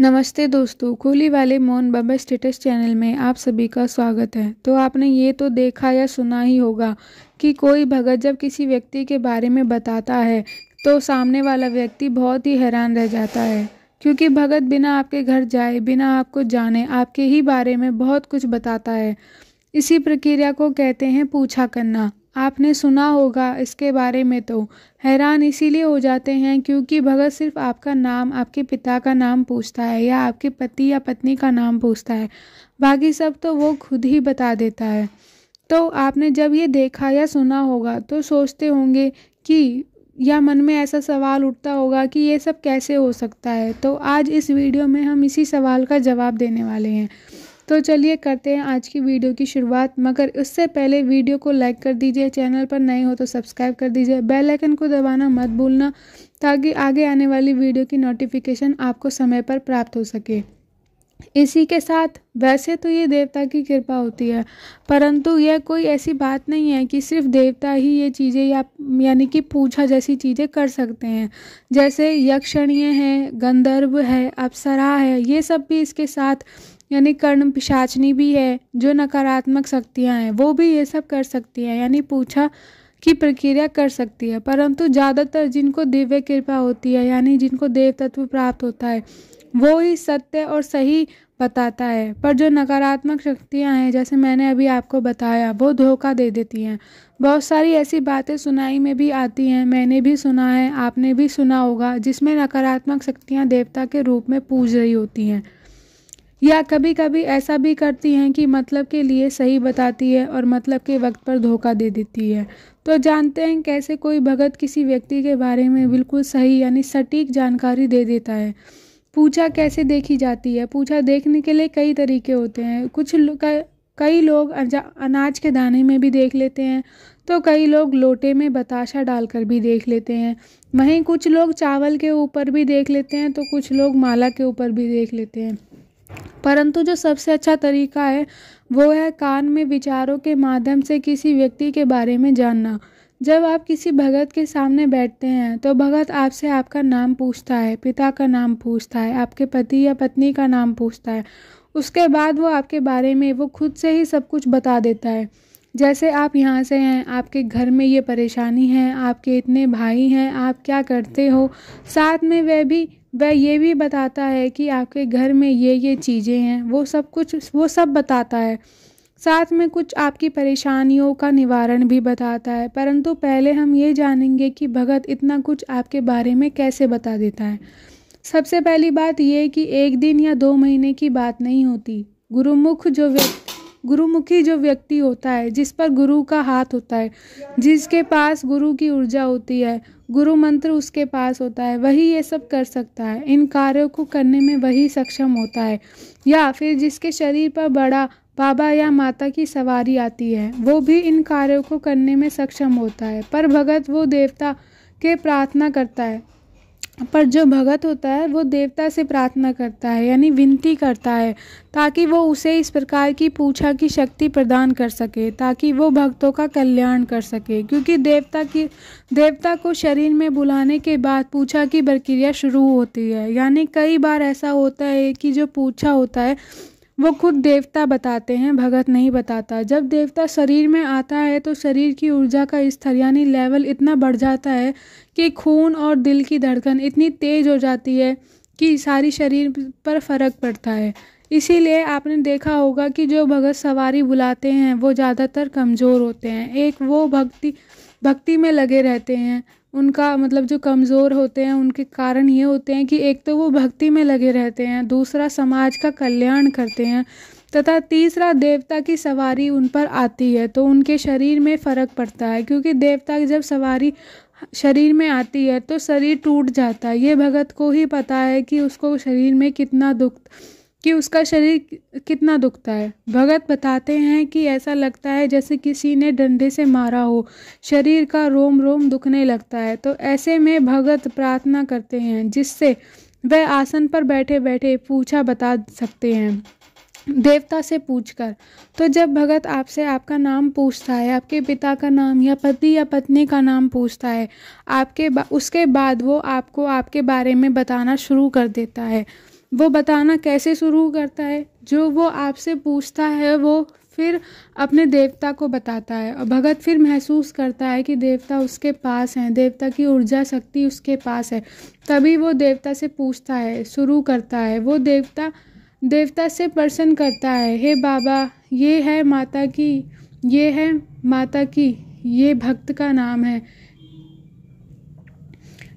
नमस्ते दोस्तों, कूली वाले मोहन बाबा स्टेटस चैनल में आप सभी का स्वागत है। तो आपने ये तो देखा या सुना ही होगा कि कोई भगत जब किसी व्यक्ति के बारे में बताता है तो सामने वाला व्यक्ति बहुत ही हैरान रह जाता है, क्योंकि भगत बिना आपके घर जाए, बिना आपको जाने, आपके ही बारे में बहुत कुछ बताता है। इसी प्रक्रिया को कहते हैं पूछा करना। आपने सुना होगा इसके बारे में। तो हैरान इसीलिए हो जाते हैं क्योंकि भगत सिर्फ आपका नाम, आपके पिता का नाम पूछता है या आपके पति या पत्नी का नाम पूछता है, बाकी सब तो वो खुद ही बता देता है। तो आपने जब ये देखा या सुना होगा तो सोचते होंगे कि या मन में ऐसा सवाल उठता होगा कि ये सब कैसे हो सकता है। तो आज इस वीडियो में हम इसी सवाल का जवाब देने वाले हैं। तो चलिए करते हैं आज की वीडियो की शुरुआत, मगर उससे पहले वीडियो को लाइक कर दीजिए, चैनल पर नए हो तो सब्सक्राइब कर दीजिए, बेल आइकन को दबाना मत भूलना ताकि आगे आने वाली वीडियो की नोटिफिकेशन आपको समय पर प्राप्त हो सके। इसी के साथ वैसे तो ये देवता की कृपा होती है, परंतु यह कोई ऐसी बात नहीं है कि सिर्फ देवता ही ये चीज़ें यानी कि पूछा जैसी चीज़ें कर सकते हैं। जैसे यक्षणीय है, गंधर्व है, अप्सरा है, ये सब भी इसके साथ, यानी कर्ण पिशाचनी भी है, जो नकारात्मक शक्तियां हैं वो भी ये सब कर सकती हैं, यानी पूछा की प्रक्रिया कर सकती है। परंतु ज़्यादातर जिनको दिव्य कृपा होती है, यानी जिनको देव तत्व प्राप्त होता है, वो ही सत्य और सही बताता है। पर जो नकारात्मक शक्तियां हैं, जैसे मैंने अभी आपको बताया, वो धोखा दे देती हैं। बहुत सारी ऐसी बातें सुनाई में भी आती हैं, मैंने भी सुना है, आपने भी सुना होगा, जिसमें नकारात्मक शक्तियाँ देवता के रूप में पूज रही होती हैं, या कभी कभी ऐसा भी करती हैं कि मतलब के लिए सही बताती है और मतलब के वक्त पर धोखा दे देती है। तो जानते हैं कैसे कोई भगत किसी व्यक्ति के बारे में बिल्कुल सही यानी सटीक जानकारी दे देता है। पूछा कैसे देखी जाती है? पूछा देखने के लिए कई तरीके होते हैं। कई लोग अनाज के दाने में भी देख लेते हैं, तो कई लोग लोटे में बताशा डालकर भी देख लेते हैं। वहीं कुछ लोग चावल के ऊपर भी देख लेते हैं, तो कुछ लोग माला के ऊपर भी देख लेते हैं। परंतु जो सबसे अच्छा तरीका है वो है कान में विचारों के माध्यम से किसी व्यक्ति के बारे में जानना। जब आप किसी भगत के सामने बैठते हैं तो भगत आपसे आपका नाम पूछता है, पिता का नाम पूछता है, आपके पति या पत्नी का नाम पूछता है। उसके बाद वो आपके बारे में वो खुद से ही सब कुछ बता देता है। जैसे आप यहाँ से हैं, आपके घर में ये परेशानी है, आपके इतने भाई हैं, आप क्या करते हो, साथ में वह ये भी बताता है कि आपके घर में ये चीज़ें हैं, वो सब बताता है। साथ में कुछ आपकी परेशानियों का निवारण भी बताता है। परंतु पहले हम ये जानेंगे कि भगत इतना कुछ आपके बारे में कैसे बता देता है। सबसे पहली बात ये कि 1 दिन या 2 महीने की बात नहीं होती। गुरुमुखी जो व्यक्ति होता है, जिस पर गुरु का हाथ होता है, जिसके पास गुरु की ऊर्जा होती है, गुरु मंत्र उसके पास होता है, वही ये सब कर सकता है। इन कार्यों को करने में वही सक्षम होता है। या फिर जिसके शरीर पर बड़ा बाबा या माता की सवारी आती है, वो भी इन कार्यों को करने में सक्षम होता है। पर भगत वो देवता के प्रार्थना करता है, पर जो भगत होता है वो देवता से प्रार्थना करता है, यानी विनती करता है, ताकि वो उसे इस प्रकार की पूछा की शक्ति प्रदान कर सके, ताकि वो भक्तों का कल्याण कर सके। क्योंकि देवता को शरीर में बुलाने के बाद पूछा की प्रक्रिया शुरू होती है। यानी कई बार ऐसा होता है कि जो पूछा होता है वो खुद देवता बताते हैं, भगत नहीं बताता। जब देवता शरीर में आता है तो शरीर की ऊर्जा का स्तर यानी लेवल इतना बढ़ जाता है कि खून और दिल की धड़कन इतनी तेज हो जाती है कि सारी शरीर पर फर्क पड़ता है। इसीलिए आपने देखा होगा कि जो भगत सवारी बुलाते हैं वो ज़्यादातर कमज़ोर होते हैं। एक वो भक्ति में लगे रहते हैं, उनका मतलब जो कमज़ोर होते हैं उनके कारण ये होते हैं कि एक तो वो भक्ति में लगे रहते हैं, दूसरा समाज का कल्याण करते हैं, तथा तीसरा देवता की सवारी उन पर आती है तो उनके शरीर में फ़र्क पड़ता है। क्योंकि देवता की जब सवारी शरीर में आती है तो शरीर टूट जाता है। ये भगत को ही पता है कि उसको शरीर में उसका शरीर कितना दुखता है। भगत बताते हैं कि ऐसा लगता है जैसे किसी ने डंडे से मारा हो, शरीर का रोम रोम दुखने लगता है। तो ऐसे में भगत प्रार्थना करते हैं जिससे वह आसन पर बैठे बैठे पूछा बता सकते हैं देवता से पूछकर। तो जब भगत आपसे आपका नाम पूछता है, आपके पिता का नाम या पति या पत्नी का नाम पूछता है, उसके बाद वो आपको आपके बारे में बताना शुरू कर देता है। वो बताना कैसे शुरू करता है, जो वो आपसे पूछता है वो फिर अपने देवता को बताता है और भगत फिर महसूस करता है कि देवता उसके पास हैं, देवता की ऊर्जा शक्ति उसके पास है। तभी वो देवता से पूछता है, शुरू करता है। वो देवता से प्रश्न करता है, हे बाबा, ये है माता की, ये भक्त का नाम है,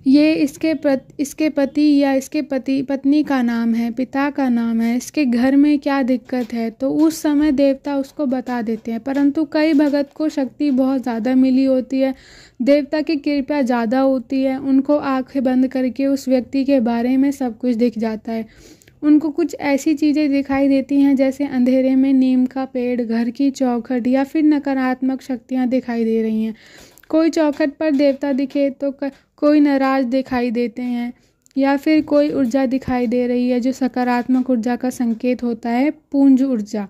ये इसके पति या इसके पत्नी का नाम है, पिता का नाम है, इसके घर में क्या दिक्कत है। तो उस समय देवता उसको बता देते हैं। परंतु कई भगत को शक्ति बहुत ज़्यादा मिली होती है, देवता की कृपा ज़्यादा होती है, उनको आंखें बंद करके उस व्यक्ति के बारे में सब कुछ दिख जाता है। उनको कुछ ऐसी चीज़ें दिखाई देती हैं जैसे अंधेरे में नीम का पेड़, घर की चौखट, या फिर नकारात्मक शक्तियाँ दिखाई दे रही हैं। कोई चौखट पर देवता दिखे तो कोई नाराज दिखाई देते हैं, या फिर कोई ऊर्जा दिखाई दे रही है जो सकारात्मक ऊर्जा का संकेत होता है। पुंज ऊर्जा,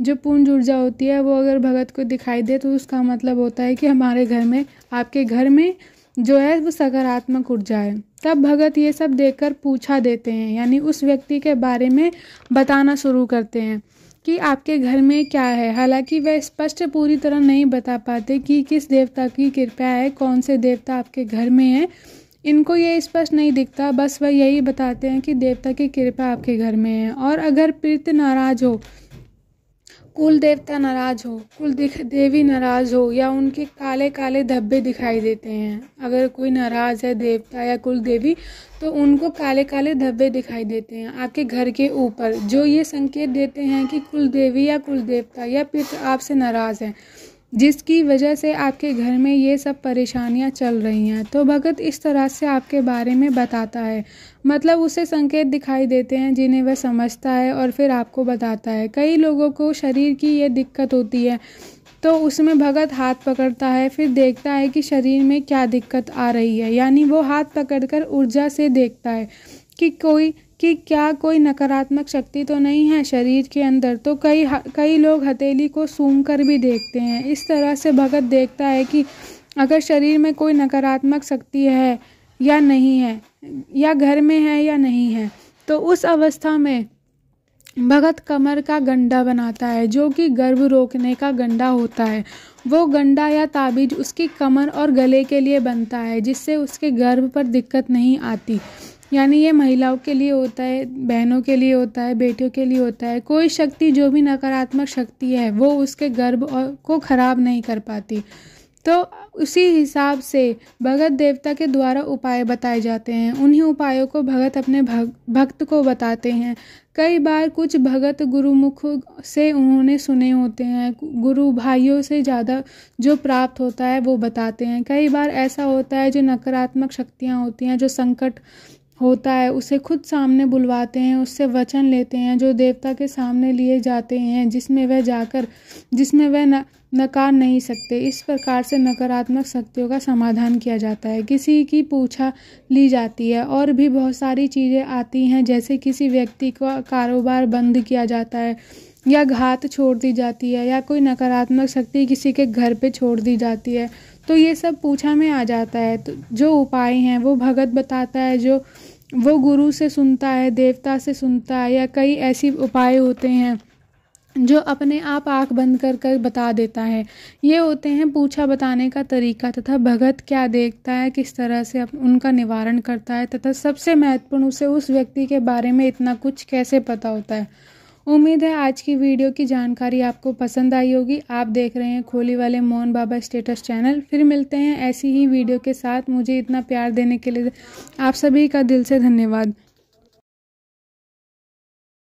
जो पुंज ऊर्जा होती है वो अगर भगत को दिखाई दे तो उसका मतलब होता है कि हमारे घर में, आपके घर में जो है वो सकारात्मक ऊर्जा है। तब भगत ये सब देखकर पूछा देते हैं, यानी उस व्यक्ति के बारे में बताना शुरू करते हैं कि आपके घर में क्या है। हालांकि वह स्पष्ट पूरी तरह नहीं बता पाते कि किस देवता की कृपा है, कौन से देवता आपके घर में है, इनको ये स्पष्ट नहीं दिखता। बस वह यही बताते हैं कि देवता की कृपा आपके घर में है। और अगर प्रीत नाराज हो, कुल देवता नाराज हो, कुल देवी नाराज हो, या उनके काले काले धब्बे दिखाई देते हैं, अगर कोई नाराज है देवता या कुल देवी तो उनको काले काले धब्बे दिखाई देते हैं आपके घर के ऊपर, जो ये संकेत देते हैं कि कुल देवी या कुल देवता या पितृ आपसे नाराज हैं, जिसकी वजह से आपके घर में ये सब परेशानियां चल रही हैं। तो भगत इस तरह से आपके बारे में बताता है, मतलब उसे संकेत दिखाई देते हैं जिन्हें वह समझता है और फिर आपको बताता है। कई लोगों को शरीर की ये दिक्कत होती है तो उसमें भगत हाथ पकड़ता है, फिर देखता है कि शरीर में क्या दिक्कत आ रही है, यानी वो हाथ पकड़कर ऊर्जा से देखता है कि क्या कोई नकारात्मक शक्ति तो नहीं है शरीर के अंदर। तो कई लोग हथेली को सूंघ कर भी देखते हैं। इस तरह से भगत देखता है कि अगर शरीर में कोई नकारात्मक शक्ति है या नहीं है, या घर में है या नहीं है। तो उस अवस्था में भगत कमर का गंडा बनाता है, जो कि गर्भ रोकने का गंडा होता है। वो गंडा या ताबीज उसकी कमर और गले के लिए बनता है, जिससे उसके गर्भ पर दिक्कत नहीं आती। यानी ये महिलाओं के लिए होता है, बहनों के लिए होता है, बेटियों के लिए होता है। कोई शक्ति, जो भी नकारात्मक शक्ति है, वो उसके गर्भ को खराब नहीं कर पाती। तो उसी हिसाब से भगत देवता के द्वारा उपाय बताए जाते हैं। उन्हीं उपायों को भगत अपने भक्त को बताते हैं। कई बार कुछ भगत गुरुमुख से उन्होंने सुने होते हैं, गुरु भाइयों से ज़्यादा जो प्राप्त होता है वो बताते हैं। कई बार ऐसा होता है जो नकारात्मक शक्तियाँ होती हैं, जो संकट होता है, उसे खुद सामने बुलवाते हैं, उससे वचन लेते हैं, जो देवता के सामने लिए जाते हैं, जिसमें वह नकार नहीं सकते। इस प्रकार से नकारात्मक शक्तियों का समाधान किया जाता है। किसी की पूछा ली जाती है, और भी बहुत सारी चीज़ें आती हैं, जैसे किसी व्यक्ति का कारोबार बंद किया जाता है, या घात छोड़ दी जाती है, या कोई नकारात्मक शक्ति किसी के घर पे छोड़ दी जाती है। तो ये सब पूछा में आ जाता है। तो जो उपाय हैं वो भगत बताता है, जो वो गुरु से सुनता है, देवता से सुनता है, या कई ऐसी उपाय होते हैं जो अपने आप आंख बंद कर बता देता है। ये होते हैं पूछा बताने का तरीका, तथा भगत क्या देखता है, किस तरह से उनका निवारण करता है, तथा सबसे महत्वपूर्ण उसे उस व्यक्ति के बारे में इतना कुछ कैसे पता होता है। उम्मीद है आज की वीडियो की जानकारी आपको पसंद आई होगी। आप देख रहे हैं खोली वाले मोहन बाबा स्टेटस चैनल। फिर मिलते हैं ऐसी ही वीडियो के साथ। मुझे इतना प्यार देने के लिए आप सभी का दिल से धन्यवाद।